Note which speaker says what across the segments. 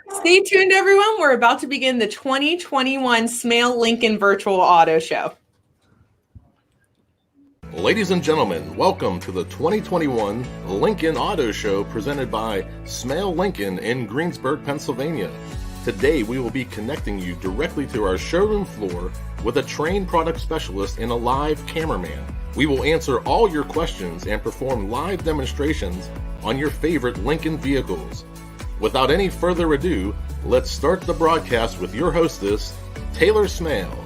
Speaker 1: Stay tuned, everyone. We're about to begin the 2021 Smail Lincoln Virtual Auto Show.
Speaker 2: Ladies and gentlemen, welcome to the 2021 Lincoln Auto Show presented by Smail Lincoln in Greensburg, Pennsylvania. Today we will be connecting you directly to our showroom floor with a trained product specialist and a live cameraman. We will answer all your questions and perform live demonstrations on your favorite Lincoln vehicles. Without any further ado, let's start the broadcast with your hostess, Taylor Smail.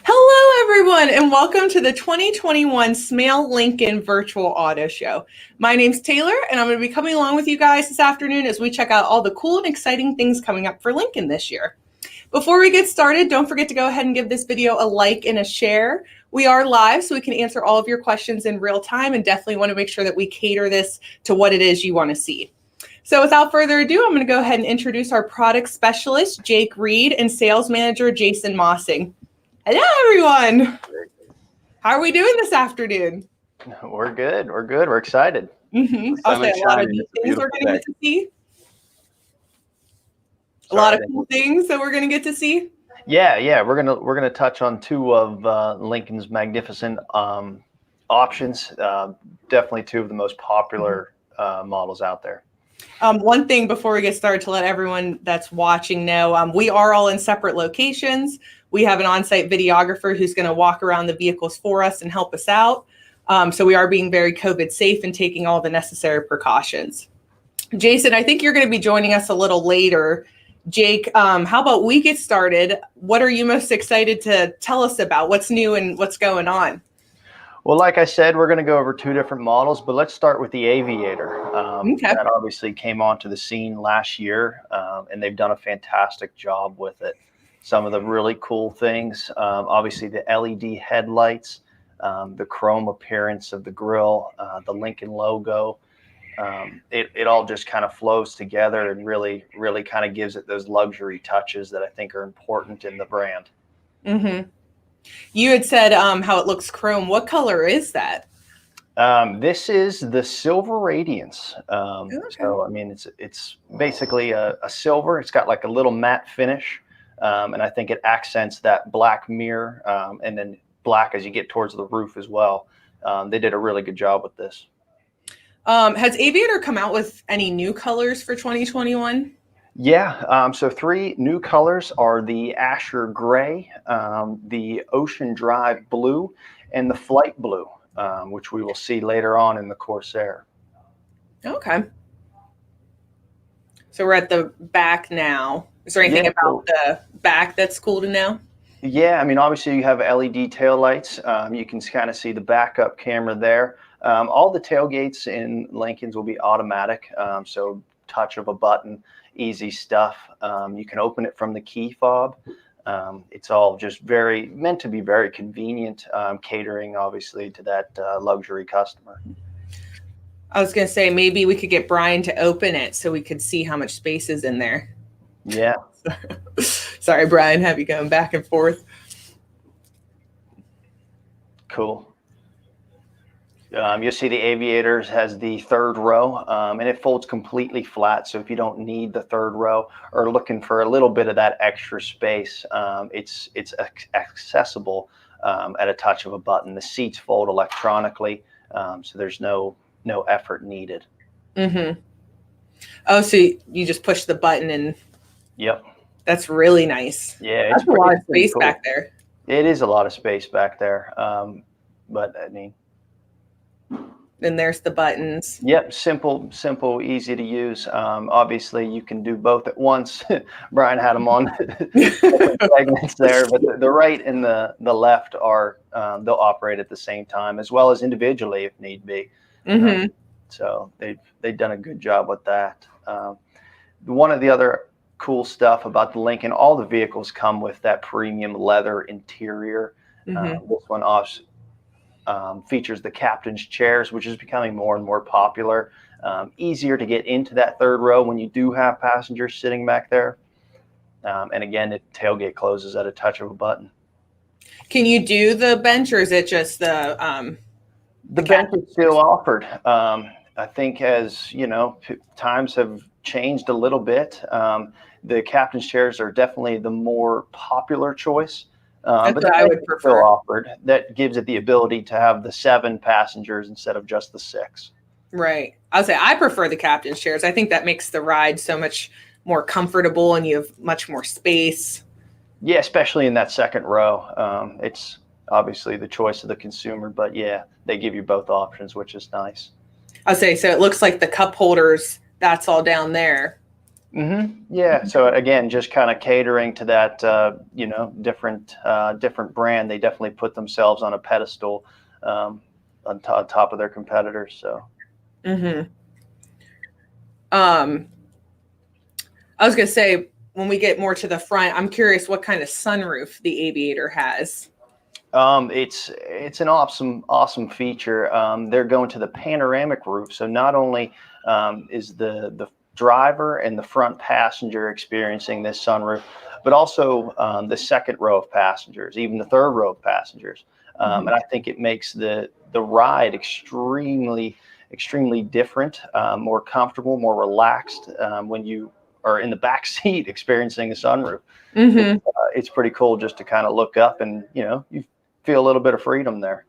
Speaker 1: Hello, everyone, and welcome to the 2021 Smail Lincoln Virtual Auto Show. My name's Taylor, and I'm going to be coming along with you guys this afternoon as we check out all the cool and exciting things coming up for Lincoln this year. Before we get started, don't forget to go ahead and give this video a like and a share. We are live, so we can answer all of your questions in real time, and definitely want to make sure that we cater this to what it is you want to see. So without further ado, I'm going to go ahead and introduce our product specialist, Jake Reed, and sales manager, Jason Mossing. Hello, everyone. How are we doing this afternoon?
Speaker 3: We're good. We're excited.
Speaker 1: I'll say a lot of new things we're going to get to see. A lot of cool things that we're going to get to see.
Speaker 3: Yeah. We're gonna touch on two of Lincoln's magnificent options. Definitely two of the most popular models out there.
Speaker 1: One thing before we get started, to let everyone that's watching know, we are all in separate locations. We have an on-site videographer who's going to walk around the vehicles for us and help us out. So we are being very COVID safe and taking all the necessary precautions. Jason, I think you're going to be joining us a little later. Jake, how about we get started? What are you most excited to tell us about? What's new and what's going on?
Speaker 3: Well, like I said, we're going to go over two different models, but let's start with the Aviator. That obviously came onto the scene last year, and they've done a fantastic job with it. Some of the really cool things, obviously the LED headlights, the chrome appearance of the grille, the Lincoln logo. It all just kind of flows together and really kind of gives it those luxury touches that I think are important in the brand.
Speaker 1: Mm-hmm. You had said how it looks chrome. What color is that?
Speaker 3: This is the Silver Radiance. So I mean, it's basically a silver. It's got like a little matte finish, and I think it accents that black mirror, and then black as you get towards the roof as well. They did a really good job with this.
Speaker 1: Has Aviator come out with any new colors for 2021?
Speaker 3: Yeah, so three new colors are the Asher Gray, the Ocean Drive Blue, and the Flight Blue, which we will see later on in the Corsair.
Speaker 1: Okay. So we're at the back now. Is there anything about the back that's cool to know?
Speaker 3: Yeah, I mean, obviously you have LED taillights. You can kind of see the backup camera there. All the tailgates in Lincolns will be automatic, so touch of a button. Easy stuff. You can open it from the key fob. It's all just meant to be very convenient, catering obviously to that luxury customer.
Speaker 1: I was going to say maybe we could get Brian to open it so we could see how much space is in there.
Speaker 3: Yeah.
Speaker 1: Sorry, Brian, have you going back and forth?
Speaker 3: Cool. You'll see the Aviator has the third row, and it folds completely flat. So if you don't need the third row or looking for a little bit of that extra space, it's accessible at a touch of a button. The seats fold electronically, so there's no effort needed.
Speaker 1: Mm-hmm. Oh, so you just push the button and.
Speaker 3: Yep.
Speaker 1: That's really nice.
Speaker 3: Yeah,
Speaker 1: that's a lot of space back there.
Speaker 3: It is a lot of space back there, but I mean.
Speaker 1: And there's the buttons.
Speaker 3: Yep, simple, easy to use. Obviously, you can do both at once. Brian had them on segments there, but the right and the left are they'll operate at the same time, as well as individually if need be.
Speaker 1: Mm-hmm.
Speaker 3: So they've done a good job with that. One of the other cool stuff about the Lincoln, all the vehicles come with that premium leather interior.
Speaker 1: Mm-hmm.
Speaker 3: This one features the captain's chairs, which is becoming more and more popular. Easier to get into that third row when you do have passengers sitting back there. And again, the tailgate closes at a touch of a button.
Speaker 1: Can you do the bench, or is it just the
Speaker 3: bench is still offered? I think as times have changed a little bit. The captain's chairs are definitely the more popular choice.
Speaker 1: That's
Speaker 3: but
Speaker 1: what I would prefer.
Speaker 3: Still offered. That gives it the ability to have the 7 passengers instead of just the 6.
Speaker 1: Right. I'll say I prefer the captain's chairs. I think that makes the ride so much more comfortable, and you have much more space.
Speaker 3: Yeah, especially in that second row. It's obviously the choice of the consumer, but yeah, they give you both options, which is nice.
Speaker 1: I'll say, so it looks like the cup holders, that's all down there.
Speaker 3: Yeah. So again, just kind of catering to that, different brand. They definitely put themselves on a pedestal on top of their competitors. So.
Speaker 1: I was going to say, when we get more to the front, I'm curious what kind of sunroof the Aviator has.
Speaker 3: It's an awesome feature. They're going to the panoramic roof. So not only is the driver and the front passenger experiencing this sunroof, but also the second row of passengers, even the third row of passengers. And I think it makes the ride extremely different, more comfortable, more relaxed when you are in the back seat experiencing a sunroof. It's pretty cool just to kind of look up and you feel a little bit of freedom there.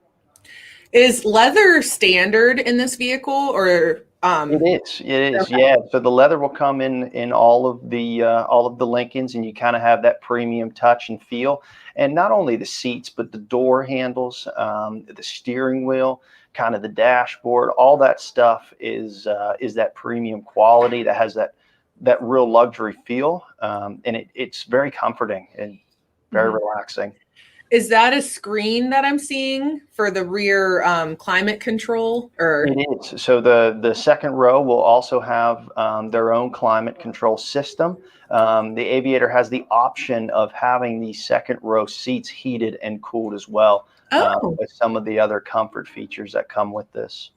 Speaker 1: Is leather standard in this vehicle, or
Speaker 3: It is. Okay. Yeah. So the leather will come in all of the Lincolns, and you kind of have that premium touch and feel. And not only the seats, but the door handles, the steering wheel, kind of the dashboard, all that stuff is that premium quality that has that real luxury feel. And it's very comforting and very relaxing.
Speaker 1: Is that a screen that I'm seeing for the rear climate control? Or
Speaker 3: it is. So the second row will also have their own climate control system. The Aviator has the option of having the second row seats heated and cooled as well, with some of the other comfort features that come with this.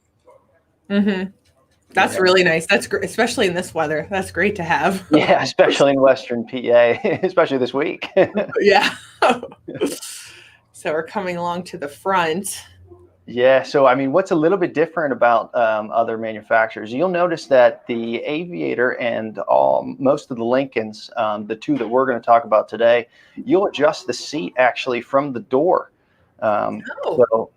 Speaker 1: That's really nice. That's great, especially in this weather. That's great to have.
Speaker 3: Yeah, especially in Western PA, especially this week.
Speaker 1: Yeah. So we're coming along to the front.
Speaker 3: Yeah. So, I mean, what's a little bit different about other manufacturers? You'll notice that the Aviator and most of the Lincolns, the two that we're going to talk about today, you'll adjust the seat actually from the door. So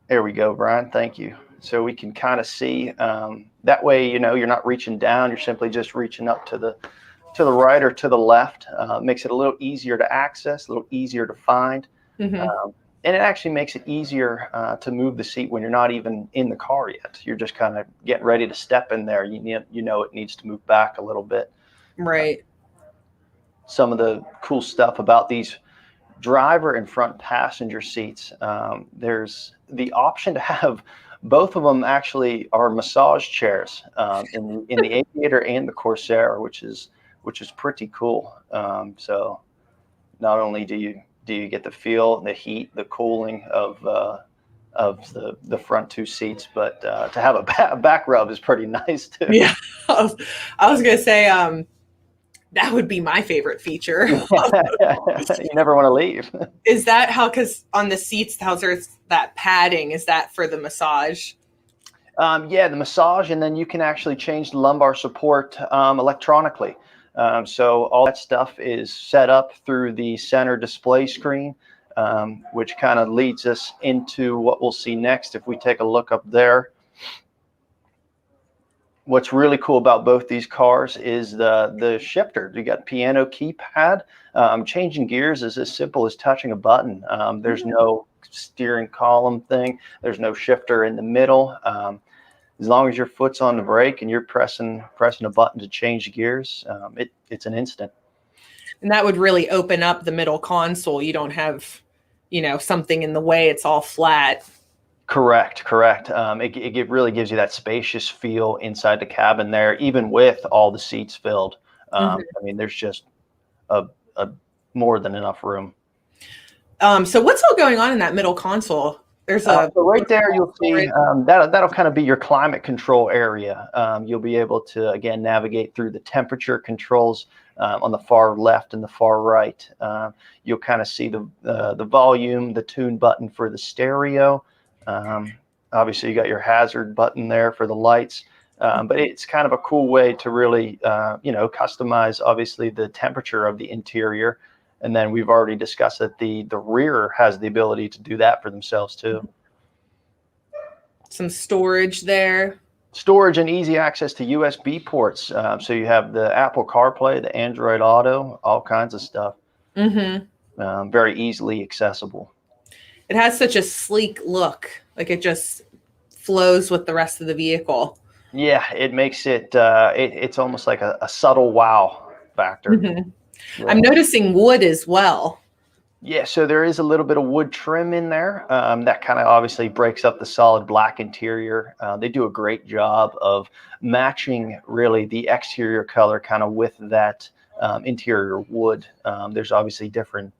Speaker 3: there we go, Brian. Thank you. So we can kind of see that way, you're not reaching down. You're simply just reaching up to the right or to the left. Makes it a little easier to access, a little easier to find. And it actually makes it easier to move the seat when you're not even in the car yet. You're just kind of getting ready to step in there. It needs to move back a little bit.
Speaker 1: Right.
Speaker 3: Some of the cool stuff about these driver and front passenger seats, there's the option to have both of them actually are massage chairs in the Aviator and the Corsair, which is pretty cool. So not only do you get the feel, the heat, the cooling of the front two seats, but to have a back rub is pretty nice too.
Speaker 1: Yeah, I was gonna say that would be my favorite feature.
Speaker 3: You never want to leave.
Speaker 1: Is that how? Because on the seats, how's there's that padding? Is that for the massage?
Speaker 3: Yeah, the massage, and then you can actually change the lumbar support electronically. So all that stuff is set up through the center display screen, which kind of leads us into what we'll see next if we take a look up there. What's really cool about both these cars is the shifter. You got piano keypad. Changing gears is as simple as touching a button. There's no steering column thing. There's no shifter in the middle. As long as your foot's on the brake and you're pressing a button to change gears, it's an instant.
Speaker 1: And that would really open up the middle console. You don't have, something in the way. It's all flat.
Speaker 3: Correct. It really gives you that spacious feel inside the cabin there, even with all the seats filled. I mean, there's just a more than enough room.
Speaker 1: So what's all going on in that middle console? There's
Speaker 3: so right there, you'll see that'll kind of be your climate control area. You'll be able to, again, navigate through the temperature controls on the far left and the far right. You'll kind of see the volume, the tune button for the stereo. Obviously, you got your hazard button there for the lights. But it's kind of a cool way to really, customize, obviously, the temperature of the interior. And then we've already discussed that the rear has the ability to do that for themselves too.
Speaker 1: Some storage there.
Speaker 3: Storage and easy access to USB ports. So you have the Apple CarPlay, the Android Auto, all kinds of stuff. Very easily accessible.
Speaker 1: It has such a sleek look. Like it just flows with the rest of the vehicle.
Speaker 3: Yeah, it makes it, it's almost like a subtle wow factor. Yeah.
Speaker 1: I'm noticing wood as well.
Speaker 3: Yeah, so there is a little bit of wood trim in there. That kind of obviously breaks up the solid black interior. They do a great job of matching really the exterior color kind of with that interior wood. There's obviously different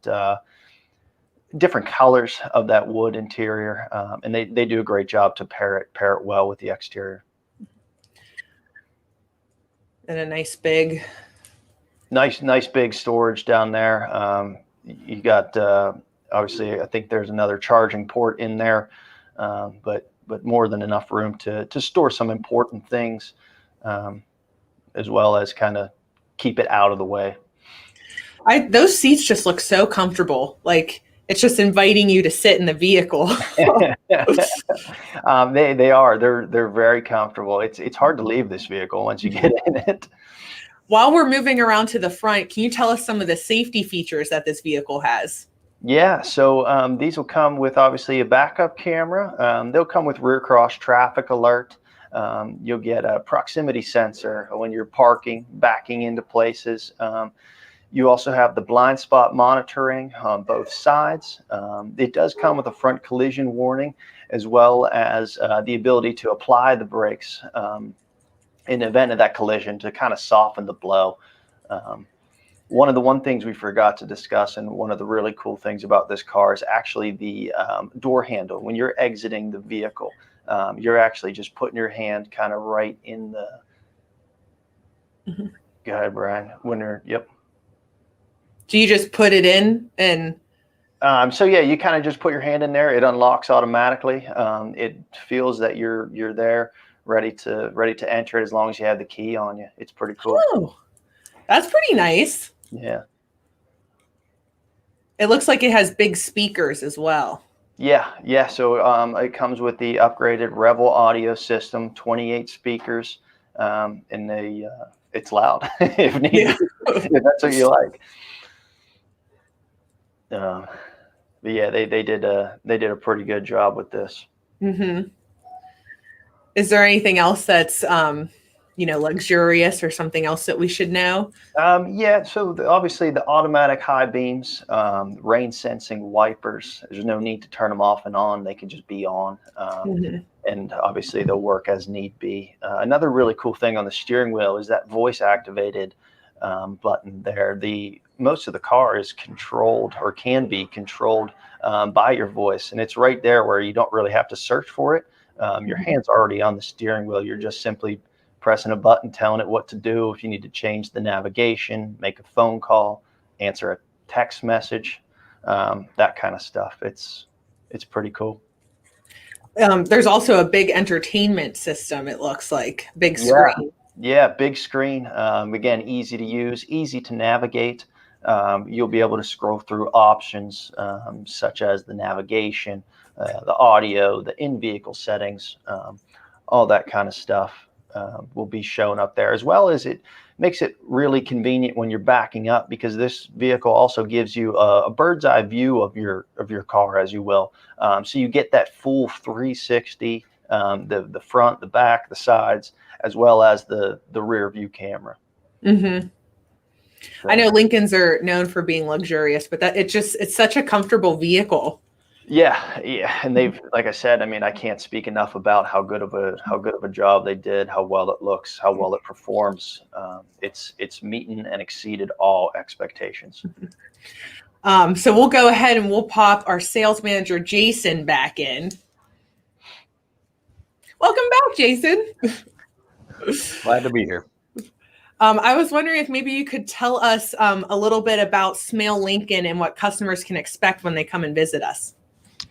Speaker 3: colors of that wood interior, and they do a great job to pair it well with the exterior.
Speaker 1: And a nice big
Speaker 3: storage down there. You got obviously, I think there's another charging port in there, but more than enough room to store some important things, as well as kind of keep it out of the way.
Speaker 1: Those seats just look so comfortable. Like it's just inviting you to sit in the vehicle.
Speaker 3: They are. They're very comfortable. It's hard to leave this vehicle once you get in it.
Speaker 1: While we're moving around to the front, can you tell us some of the safety features that this vehicle has?
Speaker 3: Yeah, so these will come with obviously a backup camera. They'll come with rear cross traffic alert. You'll get a proximity sensor when you're parking, backing into places. You also have the blind spot monitoring on both sides. It does come with a front collision warning, as well as the ability to apply the brakes in the event of that collision to kind of soften the blow. One of the things we forgot to discuss, and one of the really cool things about this car, is actually the door handle. When you're exiting the vehicle, you're actually just putting your hand kind of right in the. Go ahead, Brian. Yep.
Speaker 1: Do you just put it in and?
Speaker 3: So yeah, you kind of just put your hand in there. It unlocks automatically. It feels that you're there, ready to enter it as long as you have the key on you. It's pretty cool.
Speaker 1: Oh, that's pretty nice.
Speaker 3: Yeah.
Speaker 1: It looks like it has big speakers as well.
Speaker 3: Yeah. So it comes with the upgraded Revel audio system, 28 speakers, and it's loud if needed, if that's what you like. But yeah, they did a pretty good job with this.
Speaker 1: Is there anything else that's luxurious or something else that we should know?
Speaker 3: Yeah, so obviously the automatic high beams, rain sensing wipers, there's no need to turn them off and on. They can just be on. And obviously they'll work as need be. Another really cool thing on the steering wheel is that voice activated button there. Most of the car is controlled, or can be controlled, by your voice. And it's right there where you don't really have to search for it. Your hand's already on the steering wheel. You're just simply pressing a button, telling it what to do. If you need to change the navigation, make a phone call, answer a text message, that kind of stuff. It's pretty cool.
Speaker 1: There's also a big entertainment system. It looks like big screen.
Speaker 3: Yeah, big screen. Again, easy to use, easy to navigate. You'll be able to scroll through options such as the navigation, the audio, the in-vehicle settings, all that kind of stuff will be shown up there, as well as it makes it really convenient when you're backing up, because this vehicle also gives you a bird's eye view of your car, as you will. So you get that full 360, the front, the back, the sides, as well as the rear view camera.
Speaker 1: I know Lincolns are known for being luxurious, but it's such a comfortable vehicle.
Speaker 3: Yeah, and they've, like I said, I mean, I can't speak enough about how good of a job they did, how well it looks, how well it performs. It's meeting and exceeded all expectations.
Speaker 1: So we'll go ahead and we'll pop our sales manager, Jason, back in. Welcome back, Jason.
Speaker 4: Glad to be here.
Speaker 1: I was wondering if maybe you could tell us a little bit about Smail Lincoln and what customers can expect when they come and visit us.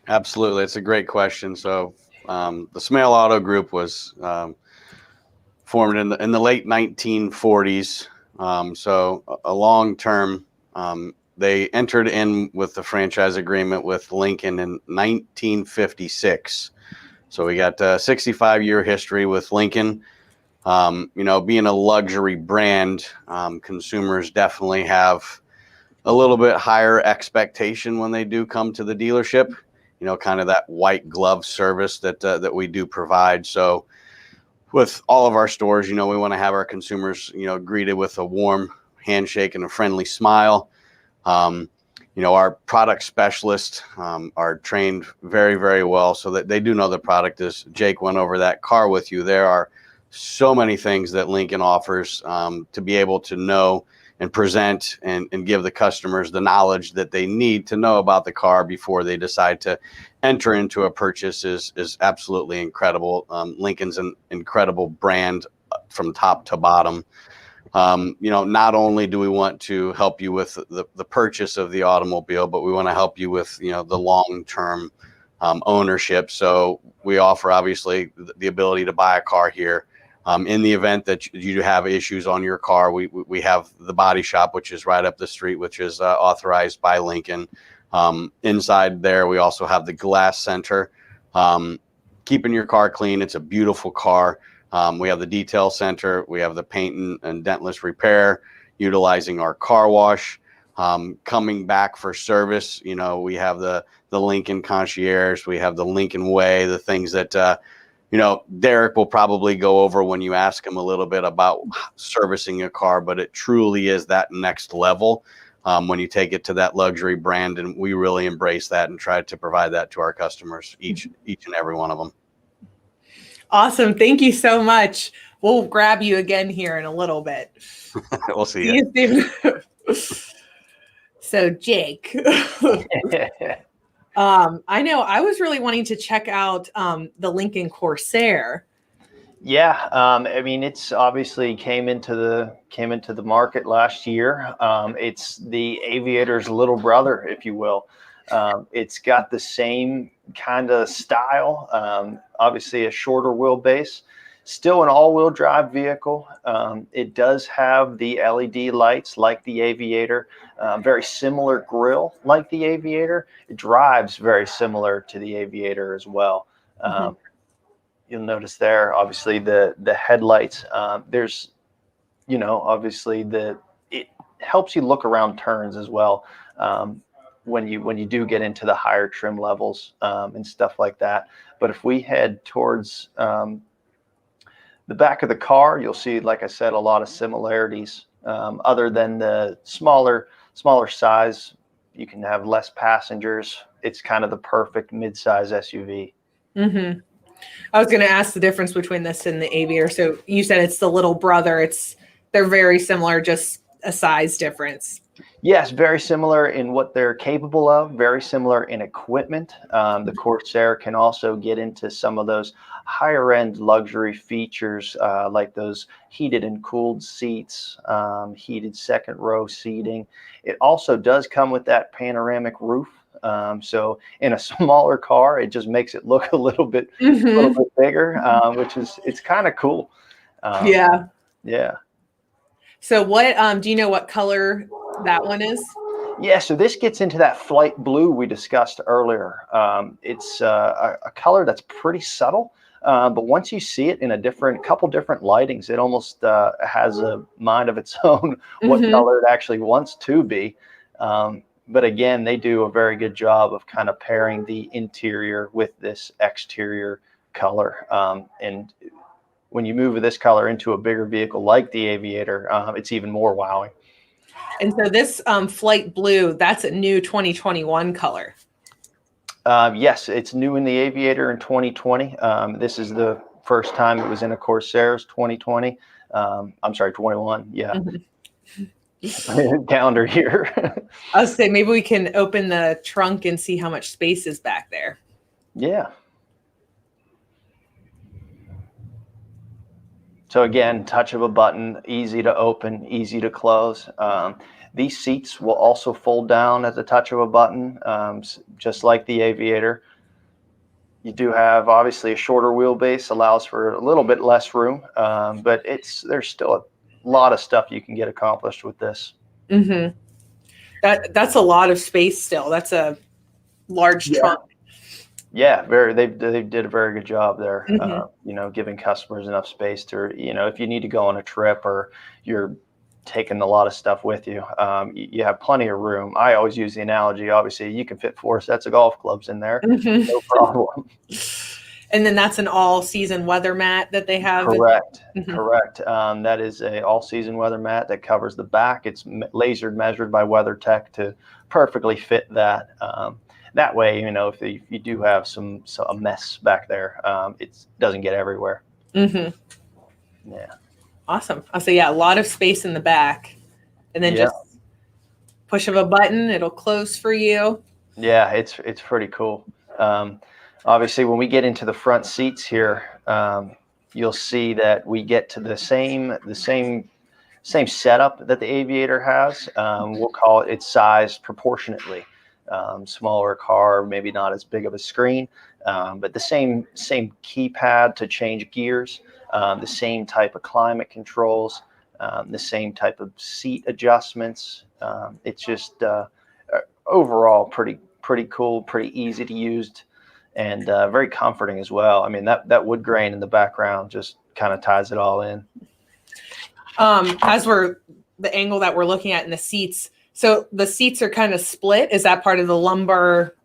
Speaker 4: Absolutely. It's a great question. So the Smail Auto Group was formed in the late 1940s. So a long term, they entered in with the franchise agreement with Lincoln in 1956. So we got a 65-year history with Lincoln. Being a luxury brand, consumers definitely have a little bit higher expectation when they do come to the dealership, kind of that white glove service that we do provide. So with all of our stores, we want to have our consumers, greeted with a warm handshake and a friendly smile. Our product specialists are trained very, very well so that they do know the product. As Jake went over that car with you, there are so many things that Lincoln offers to be able to know and present and give the customers the knowledge that they need to know about the car before they decide to enter into a purchase is absolutely incredible. Lincoln's an incredible brand from top to bottom. Not only do we want to help you with the purchase of the automobile, but we want to help you with, the long-term ownership. So we offer obviously the ability to buy a car here. In the event that you have issues on your car, we have the body shop, which is right up the street, which is authorized by Lincoln. Inside there, we also have the glass center, keeping your car clean. It's a beautiful car. We have the detail center. We have the paint and dentless repair, utilizing our car wash. Coming back for service, we have the Lincoln Concierge. We have the Lincoln Way, the things that Derrick will probably go over when you ask him a little bit about servicing a car, but it truly is that next level when you take it to that luxury brand, and we really embrace that and try to provide that to our customers, each and every one of them.
Speaker 1: Awesome. Thank you so much. We'll grab you again here in a little bit.
Speaker 4: We'll see you.
Speaker 1: So Jake, I know I was really wanting to check out the Lincoln Corsair.
Speaker 3: Yeah, it's obviously came into the market last year. It's the Aviator's little brother, if you will. It's got the same kind of style. Obviously, a shorter wheelbase. Still an all-wheel drive vehicle. It does have the LED lights like the Aviator. Very similar grille like the Aviator. It drives very similar to the Aviator as well. You'll notice there, obviously, the headlights. There's, obviously it helps you look around turns as well. When you do get into the higher trim levels and stuff like that. But if we head towards the back of the car, you'll see, like I said, a lot of similarities. Other than the smaller size, you can have less passengers. It's kind of the perfect mid-size SUV.
Speaker 1: Mm-hmm. I was going to ask the difference between this and the Aviator. So you said it's the little brother. They're very similar, just a size difference.
Speaker 3: Yes, very similar in what they're capable of, very similar in equipment. The Corsair can also get into some of those higher end luxury features like those heated and cooled seats, heated second row seating. It also does come with that panoramic roof. So in a smaller car, it just makes it look a little bit bigger, it's kind of cool.
Speaker 1: Yeah. So what, do you know what color that one is?
Speaker 3: Yeah, so this gets into that flight blue we discussed earlier. It's a color that's pretty subtle, but once you see it in a couple different lightings, it almost has a mind of its own what color it actually wants to be. But again, they do a very good job of kind of pairing the interior with this exterior color. And when you move this color into a bigger vehicle like the Aviator, it's even more wowing.
Speaker 1: And so this flight blue, that's a new 2021 color.
Speaker 3: Yes, it's new in the Aviator in 2020. This is the first time it was in a Corsair's 2020. I'm sorry, 21. Yeah. calendar year.
Speaker 1: I was saying maybe we can open the trunk and see how much space is back there.
Speaker 3: Yeah. So again, touch of a button, easy to open, easy to close. These seats will also fold down at the touch of a button, just like the Aviator. You do have obviously a shorter wheelbase, allows for a little bit less room, but there's still a lot of stuff you can get accomplished with this.
Speaker 1: Mm-hmm. That's a lot of space still. That's a large trunk.
Speaker 3: Yeah, they did a very good job there.
Speaker 1: Mm-hmm.
Speaker 3: Giving customers enough space to, if you need to go on a trip or you're taking a lot of stuff with you, you have plenty of room. I always use the analogy, obviously, you can fit 4 sets of golf clubs in there, no problem.
Speaker 1: And then that's an all-season weather mat that they have.
Speaker 3: Correct. That is a all-season weather mat that covers the back. It's laser measured by WeatherTech to perfectly fit that. That way, if you do have a mess back there, it doesn't get everywhere.
Speaker 1: Mm-hmm.
Speaker 3: Yeah.
Speaker 1: Awesome. I'll say, a lot of space in the back, and then just push of a button, it'll close for you.
Speaker 3: Yeah, it's pretty cool. Obviously, when we get into the front seats here, you'll see that we get to the same setup that the Aviator has. We'll call it, it's sized proportionately. Smaller car, maybe not as big of a screen, but the same keypad to change gears, the same type of climate controls, the same type of seat adjustments. It's just overall pretty cool, pretty easy to use, and very comforting as well. I mean, that wood grain in the background just kind of ties it all in.
Speaker 1: As the angle that we're looking at in the seats, so the seats are kind of split. Is that part of the lumbar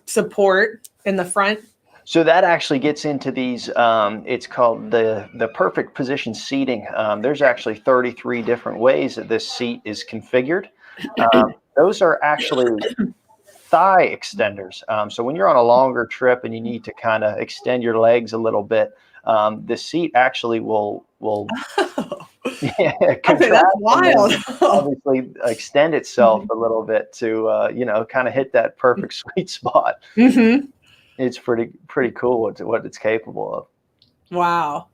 Speaker 1: support in the front?
Speaker 3: So that actually gets into these, it's called the perfect position seating. There's actually 33 different ways that this seat is configured. Those are actually thigh extenders. So when you're on a longer trip and you need to kind of extend your legs a little bit, the seat actually will
Speaker 1: Okay, that's wild.
Speaker 3: Obviously extend itself a little bit to kind of hit that perfect sweet spot.
Speaker 1: Mm-hmm.
Speaker 3: It's pretty cool what it's capable of.
Speaker 1: Wow.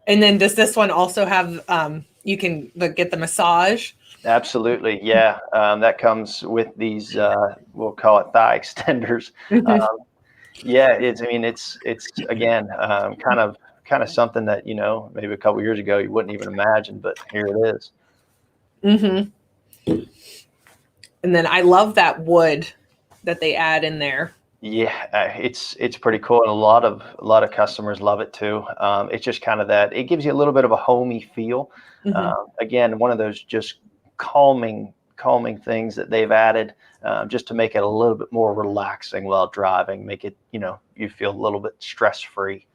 Speaker 1: And then does this one also have you can get the massage?
Speaker 3: Absolutely, yeah. That comes with these we'll call it thigh extenders.
Speaker 1: Mm-hmm.
Speaker 3: It's again kind of something that maybe a couple years ago you wouldn't even imagine, but here it is.
Speaker 1: Mm-hmm. And then I love that wood that they add in there.
Speaker 3: Yeah, it's pretty cool, and a lot of customers love it too. It's just kind of that it gives you a little bit of a homey feel.
Speaker 1: Mm-hmm.
Speaker 3: Again, one of those just calming things that they've added just to make it a little bit more relaxing while driving, make it you feel a little bit stress free.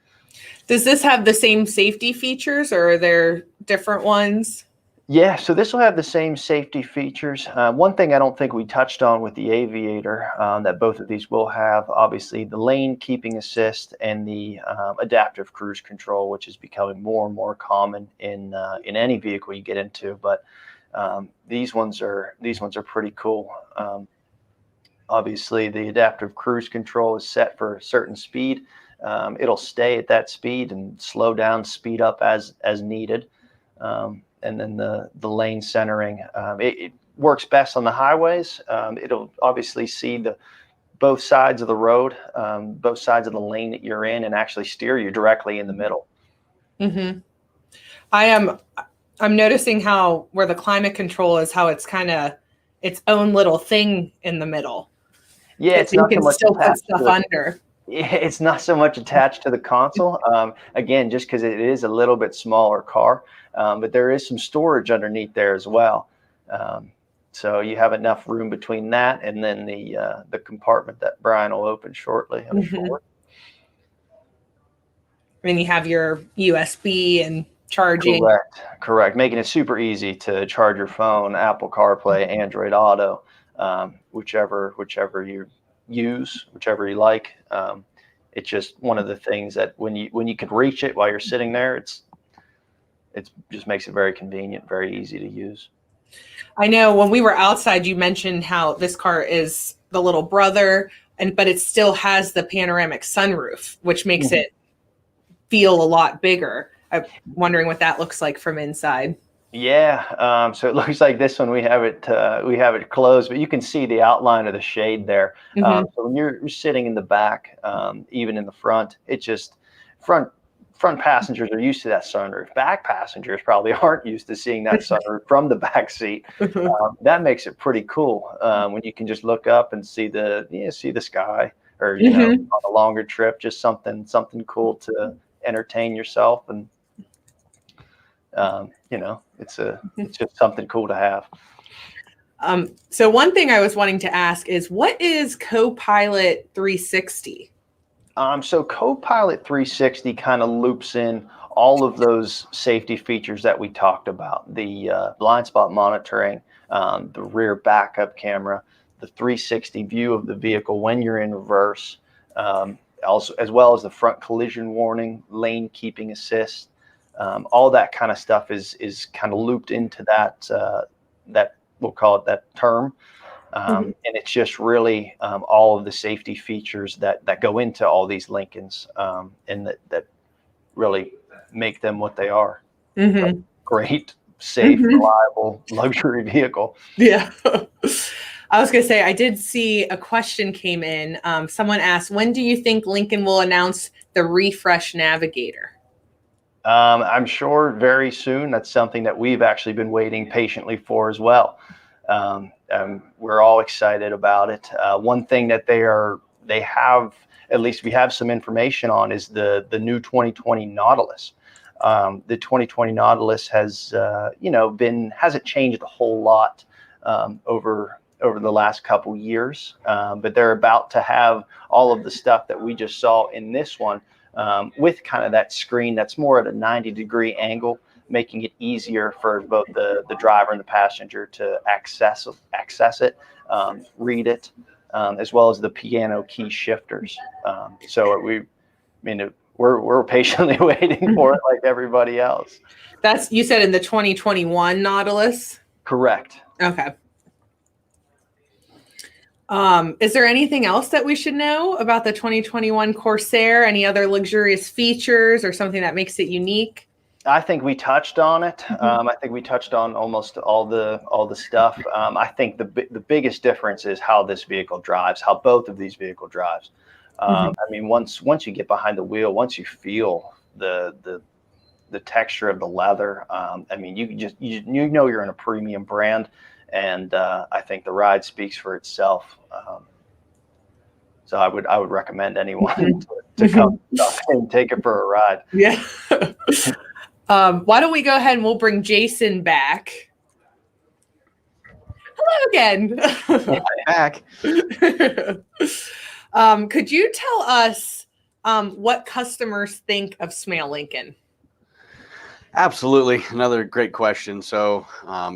Speaker 1: Does this have the same safety features, or are there different ones?
Speaker 3: Yeah, so this will have the same safety features. One thing I don't think we touched on with the Aviator that both of these will have, obviously, the lane keeping assist and the adaptive cruise control, which is becoming more and more common in any vehicle you get into. But these ones are pretty cool. Obviously, the adaptive cruise control is set for a certain speed. It'll stay at that speed and slow down, speed up as needed. And then the lane centering, it works best on the highways. It'll obviously see both sides of the road, both sides of the lane that you're in, and actually steer you directly in the middle.
Speaker 1: Mm-hmm. I'm noticing how where the climate control is, how it's kind of its own little thing in the middle.
Speaker 3: Yeah, it's
Speaker 1: you
Speaker 3: not
Speaker 1: can
Speaker 3: so much
Speaker 1: still put stuff under.
Speaker 3: It's not so much attached to the console. Again, just because it is a little bit smaller car, but there is some storage underneath there as well. So you have enough room between that and then the compartment that Brian will open shortly. I'm sure.
Speaker 1: And you have your USB and charging.
Speaker 3: Correct. Making it super easy to charge your phone, Apple CarPlay, Android Auto, whichever you use, whichever you like. It's just one of the things that when you can reach it while you're sitting there, it just makes it very convenient, very easy to use.
Speaker 1: I know when we were outside, you mentioned how this car is the little brother, but it still has the panoramic sunroof, which makes it feel a lot bigger. I'm wondering what that looks like from inside.
Speaker 3: Yeah, so it looks like this one we have it closed, but you can see the outline of the shade there. So when you're sitting in the back, even in the front, it just front passengers are used to that sunroof. Back passengers probably aren't used to seeing that sunroof from the back seat. That makes it pretty cool when you can just look up and see the sky, or on a longer trip, just something cool to entertain yourself. And it's just something cool to have.
Speaker 1: So one thing I was wanting to ask is, what is Copilot 360?
Speaker 3: So Copilot 360 kind of loops in all of those safety features that we talked about: the blind spot monitoring, the rear backup camera, the 360 view of the vehicle when you're in reverse, also as well as the front collision warning, lane keeping assist. All that kind of stuff is kind of looped into that we'll call it that term. And it's just really all of the safety features that go into all these Lincolns, and that really make them what they are. Great, safe, reliable luxury vehicle.
Speaker 1: Yeah. I was going to say, I did see a question came in. Someone asked, when do you think Lincoln will announce the refresh Navigator?
Speaker 3: I'm sure very soon. That's something that we've actually been waiting patiently for as well. We're all excited about it. One thing that they have, at least we have some information on, is the new 2020 Nautilus. The 2020 Nautilus has hasn't changed a whole lot over the last couple years, but they're about to have all of the stuff that we just saw in this one, with kind of that screen that's more at a 90-degree angle, making it easier for both the driver and the passenger to access it, read it, as well as the piano key shifters. We're patiently waiting for it like everybody else.
Speaker 1: That's, you said in the 2021 Nautilus?
Speaker 3: Correct.
Speaker 1: Okay. Is there anything else that we should know about the 2021 Corsair? Any other luxurious features or something that makes it unique?
Speaker 3: I think we touched on it. I think we touched on almost all the stuff. I think the biggest difference is how this vehicle drives, how both of these vehicles drives. Once you get behind the wheel, once you feel the texture of the leather, you know you're in a premium brand, and I think the ride speaks for itself. So I would recommend anyone to come and take it for a ride.
Speaker 1: Yeah. Why don't we go ahead and we'll bring Jason back. Hello again.
Speaker 4: Back.
Speaker 1: Could you tell us what customers think of Smail Lincoln?
Speaker 4: Absolutely. Another great question. So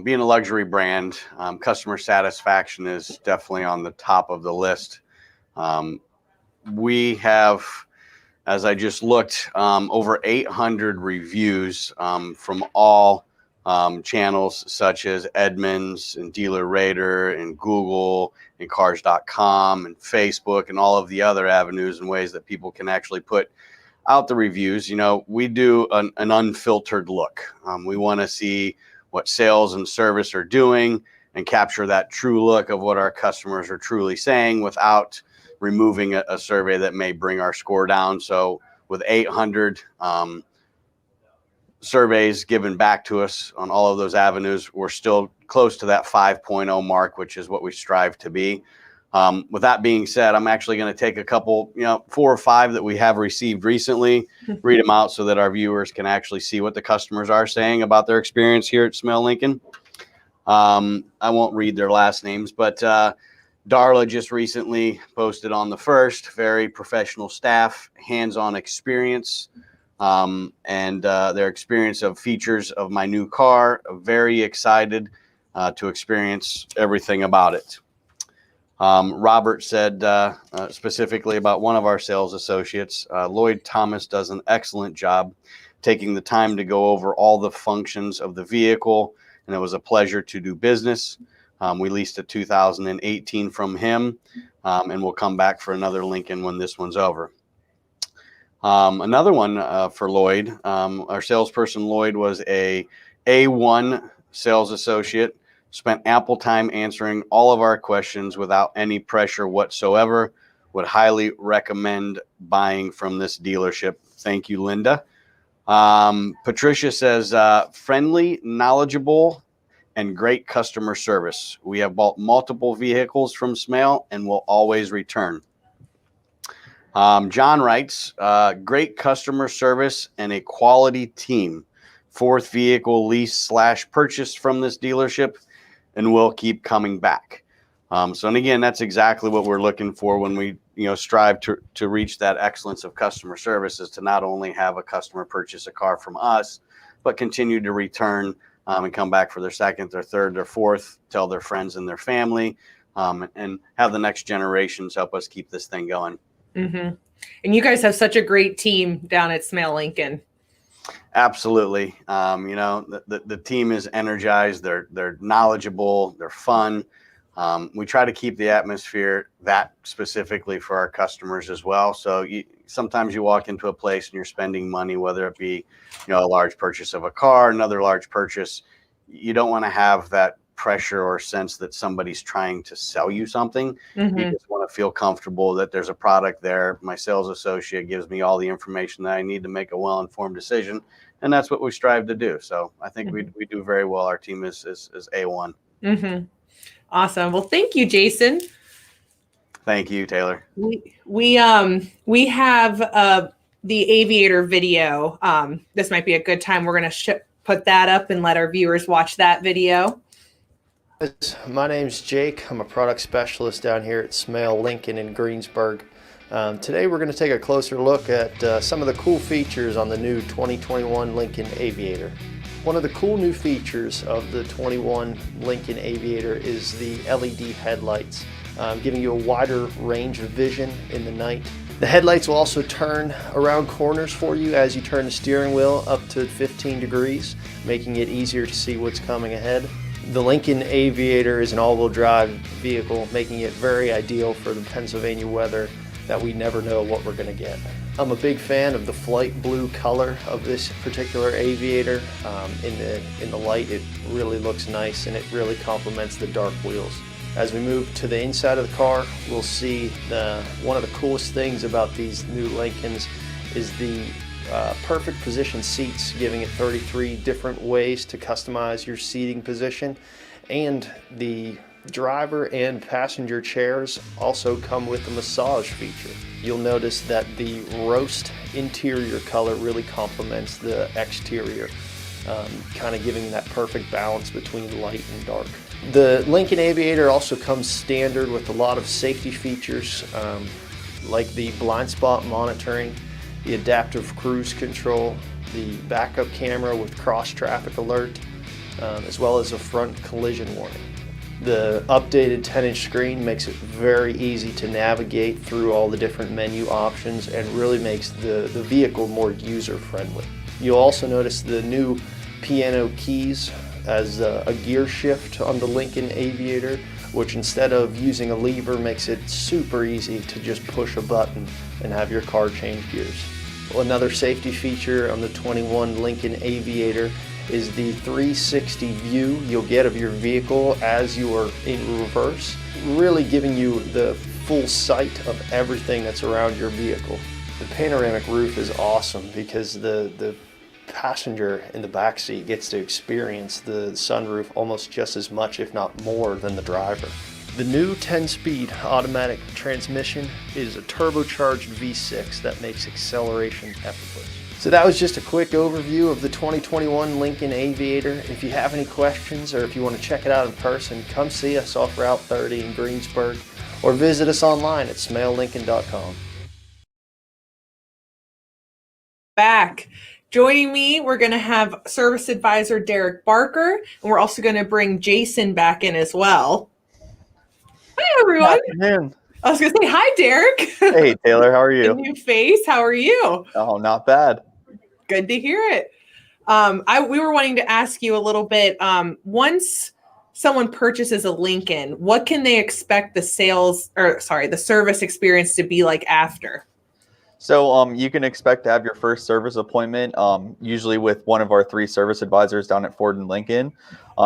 Speaker 4: being a luxury brand, customer satisfaction is definitely on the top of the list. We have, as I just looked, over 800 reviews from all channels such as Edmunds and Dealer Rater and Google and Cars.com and Facebook and all of the other avenues and ways that people can actually put out the reviews. We do an unfiltered look. We want to see what sales and service are doing and capture that true look of what our customers are truly saying without removing a survey that may bring our score down. So with 800 surveys given back to us on all of those avenues, we're still close to that 5.0 mark, which is what we strive to be. With that being said, I'm actually going to take a couple, 4 or 5 that we have received recently, read them out so that our viewers can actually see what the customers are saying about their experience here at Smail Lincoln. I won't read their last names, but Darla just recently posted on the first, very professional staff, hands-on experience, and their experience of features of my new car. Very excited to experience everything about it. Robert said specifically about one of our sales associates, Lloyd Thomas does an excellent job taking the time to go over all the functions of the vehicle, and it was a pleasure to do business. We leased a 2018 from him, and we'll come back for another Lincoln when this one's over. Another one for Lloyd, our salesperson Lloyd was a A1 sales associate, spent ample time answering all of our questions without any pressure whatsoever. Would highly recommend buying from this dealership. Thank you, Linda. Patricia says, friendly, knowledgeable, and great customer service. We have bought multiple vehicles from Smail and will always return. John writes, great customer service and a quality team. 4th vehicle lease / purchase from this dealership, and we'll keep coming back. And again, that's exactly what we're looking for when we strive to reach that excellence of customer service, is to not only have a customer purchase a car from us, but continue to return and come back for their 2nd, their 3rd, their 4th, tell their friends and their family, and have the next generations help us keep this thing going.
Speaker 1: Mm-hmm. And you guys have such a great team down at Smail Lincoln.
Speaker 4: Absolutely. The team is energized. They're knowledgeable. They're fun. We try to keep the atmosphere that specifically for our customers as well. So sometimes you walk into a place and you're spending money, whether it be, a large purchase of a car, another large purchase. You don't want to have that pressure or sense that somebody's trying to sell you something.
Speaker 1: Mm-hmm.
Speaker 4: You just want to feel comfortable that there's a product there. My sales associate gives me all the information that I need to make a well-informed decision. And that's what we strive to do. So I think we do very well. Our team is A1.
Speaker 1: Mm-hmm. Awesome. Well, thank you, Jason.
Speaker 4: Thank you, Taylor.
Speaker 1: We have the Aviator video. This might be a good time. We're going to put that up and let our viewers watch that video.
Speaker 3: My name's Jake. I'm a product specialist down here at Smail Lincoln in Greensburg. Today we're going to take a closer look at some of the cool features on the new 2021 Lincoln Aviator. One of the cool new features of the 21 Lincoln Aviator is the LED headlights, giving you a wider range of vision in the night. The headlights will also turn around corners for you as you turn the steering wheel up to 15 degrees, making it easier to see what's coming ahead. The Lincoln Aviator is an all-wheel drive vehicle, making it very ideal for the Pennsylvania weather that we never know what we're going to get. I'm a big fan of the flight blue color of this particular Aviator. In the light, it really looks nice and it really complements the dark wheels. As we move to the inside of the car, we'll see one of the coolest things about these new Lincolns is the perfect position seats, giving it 33 different ways to customize your seating position, and the driver and passenger chairs also come with a massage feature. You'll notice that the roast interior color really complements the exterior, kind of giving that perfect balance between light and dark. The Lincoln Aviator also comes standard with a lot of safety features, like the blind spot monitoring, the adaptive cruise control, the backup camera with cross traffic alert, as well as a front collision warning. The updated 10-inch screen makes it very easy to navigate through all the different menu options and really makes the vehicle more user-friendly. You'll also notice the new piano keys as a gear shift on the Lincoln Aviator, which instead of using a lever makes it super easy to just push a button and have your car change gears. Well, another safety feature on the 21 Lincoln Aviator is the 360 view you'll get of your vehicle as you are in reverse, really giving you the full sight of everything that's around your vehicle. The panoramic roof is awesome because the passenger in the back seat gets to experience the sunroof almost just as much, if not more, than the driver. The new 10-speed automatic transmission is a turbocharged V6 that makes acceleration effortless. So that was just a quick overview of the 2021 Lincoln Aviator. If you have any questions or if you want to check it out in person, come see us off Route 30 in Greensburg or visit us online at smaillincoln.com.
Speaker 1: Back. Joining me, we're going to have Service Advisor Derrick Barker, and we're also going to bring Jason back in as well. Hi, everyone.
Speaker 3: Man.
Speaker 1: I was going to say, hi, Derrick.
Speaker 3: Hey, Taylor, how are you?
Speaker 1: A new face. How are you?
Speaker 3: Oh, not bad.
Speaker 1: Good to hear it. We were wanting to ask you a little bit. Once someone purchases a Lincoln, what can they expect the service experience to be like after?
Speaker 5: So you can expect to have your first service appointment, usually with one of our 3 service advisors down at Ford and Lincoln.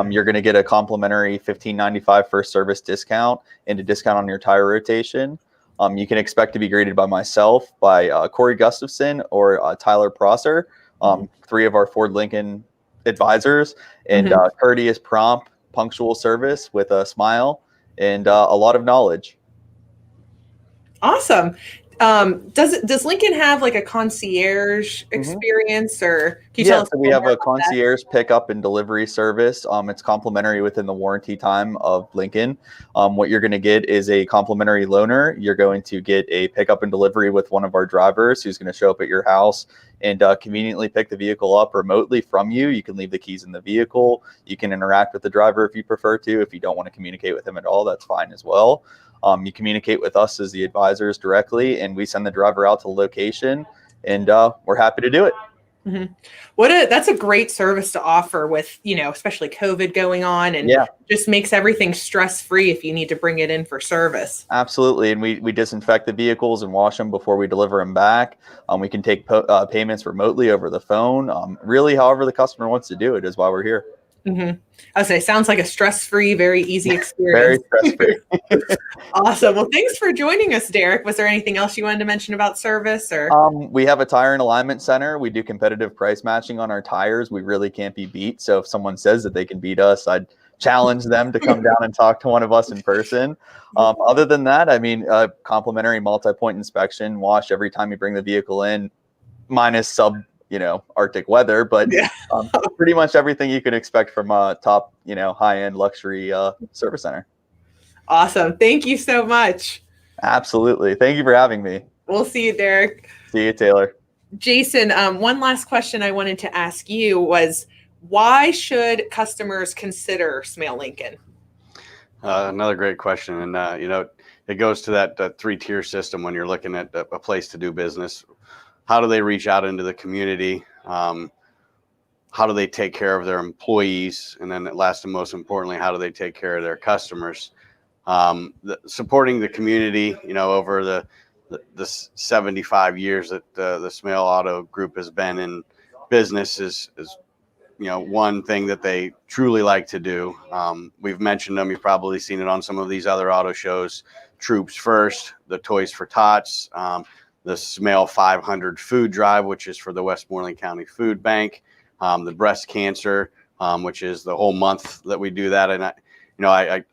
Speaker 5: You're going to get a complimentary $15.95 first service discount and a discount on your tire rotation. You can expect to be greeted by myself, by Corey Gustafson, or Tyler Prosser, 3 of our Ford Lincoln advisors, and courteous, prompt, punctual service with a smile and a lot of knowledge.
Speaker 1: Awesome. Does Lincoln have like a concierge experience, or can you tell us?
Speaker 5: So we have a concierge pickup and delivery service. It's complimentary within the warranty time of Lincoln. What you're going to get is a complimentary loaner. You're going to get a pickup and delivery with one of our drivers who's going to show up at your house and conveniently pick the vehicle up remotely from you. You can leave the keys in the vehicle. You can interact with the driver if you prefer to. If you don't want to communicate with him at all, that's fine as well. You communicate with us as the advisors directly, and we send the driver out to the location, and we're happy to do it.
Speaker 1: That's a great service to offer with, especially COVID going on, and just makes everything stress-free if you need to bring it in for service.
Speaker 5: Absolutely. And we disinfect the vehicles and wash them before we deliver them back. We can take payments remotely over the phone. Really, however the customer wants to do it is why we're here.
Speaker 1: I would say sounds like a stress-free, very easy experience.
Speaker 5: Very stress-free.
Speaker 1: Awesome. Well, thanks for joining us, Derrick. Was there anything else you wanted to mention about service? Or
Speaker 5: we have a tire and alignment center. We do competitive price matching on our tires. We really can't be beat. So if someone says that they can beat us, I'd challenge them to come down and talk to one of us in person. Other than that, complimentary multi-point inspection, wash every time you bring the vehicle in, minus Arctic weather, but pretty much everything you could expect from a top, high-end luxury service center.
Speaker 1: Awesome. Thank you so much.
Speaker 5: Absolutely. Thank you for having me.
Speaker 1: We'll see you, Derrick.
Speaker 5: See you, Taylor.
Speaker 1: Jason, one last question I wanted to ask you was, why should customers consider Smail Lincoln?
Speaker 4: Another great question. And, it goes to that 3-tier system when you're looking at a place to do business. How do they reach out into the community? How do they take care of their employees? And then last and most importantly, how do they take care of their customers? Supporting the community, over the 75 years that the Smail Auto Group has been in business is one thing that they truly like to do. We've mentioned them. You've probably seen it on some of these other auto shows. Troops First, the Toys for Tots, the Smail 500 food drive, which is for the Westmoreland County Food Bank, the breast cancer, which is the whole month that we do that. And I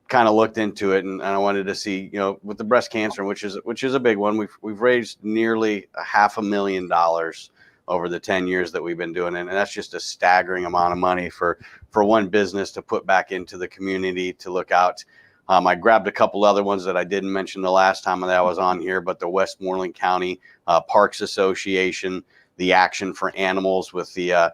Speaker 4: kind of looked into it, and I wanted to see, with the breast cancer, which is a big one. We've raised nearly $500,000 over the 10 years that we've been doing it, and that's just a staggering amount of money for one business to put back into the community to look out. I grabbed a couple other ones that I didn't mention the last time that I was on here, but the Westmoreland County Parks Association, the Action for Animals with the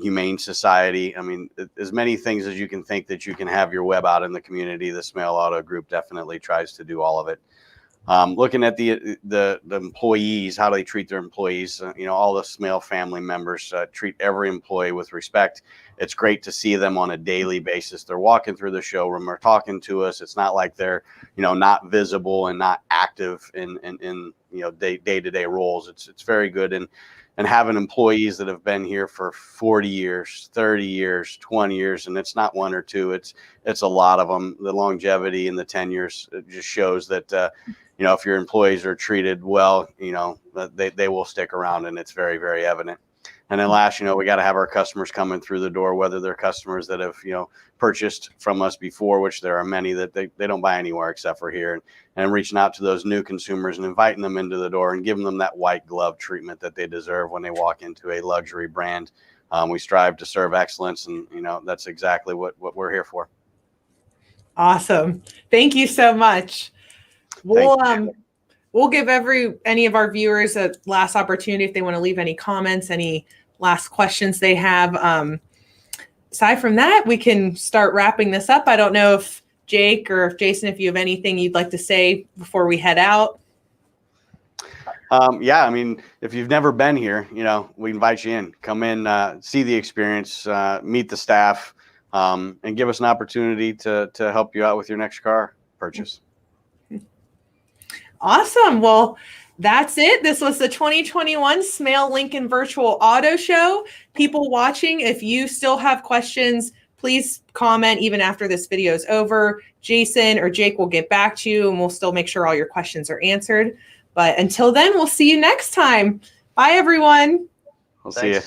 Speaker 4: Humane Society. I mean, as many things as you can think that you can have your web out in the community, the Smail Auto Group definitely tries to do all of it. Looking at the employees, how do they treat their employees? All the Smail family members treat every employee with respect. It's great to see them on a daily basis. They're walking through the showroom, they're talking to us. It's not like they're, not visible and not active in day-to-day roles. It's very good. And having employees that have been here for 40 years, 30 years, 20 years, and it's not one or two, it's a lot of them. The longevity and the tenures, it just shows that, if your employees are treated well, they will stick around, and it's very, very evident. And then last, we got to have our customers coming through the door, whether they're customers that have, purchased from us before, which there are many that they don't buy anywhere except for here, and reaching out to those new consumers and inviting them into the door and giving them that white glove treatment that they deserve when they walk into a luxury brand. We strive to serve excellence, and, that's exactly what we're here for.
Speaker 1: Awesome. Thank you so much. We'll give any of our viewers a last opportunity if they want to leave any comments, any last questions they have. Aside from that, we can start wrapping this up. I don't know if Jake or if Jason, if you have anything you'd like to say before we head out.
Speaker 4: Yeah, I mean, if you've never been here, we invite you in. Come in, see the experience, meet the staff, and give us an opportunity to help you out with your next car purchase.
Speaker 1: Awesome. Well, that's it. This was the 2021 Smail Lincoln Virtual Auto Show. People watching, if you still have questions, please comment even after this video is over. Jason or Jake will get back to you, and we'll still make sure all your questions are answered. But until then, we'll see you next time. Bye, everyone.
Speaker 4: We'll see you.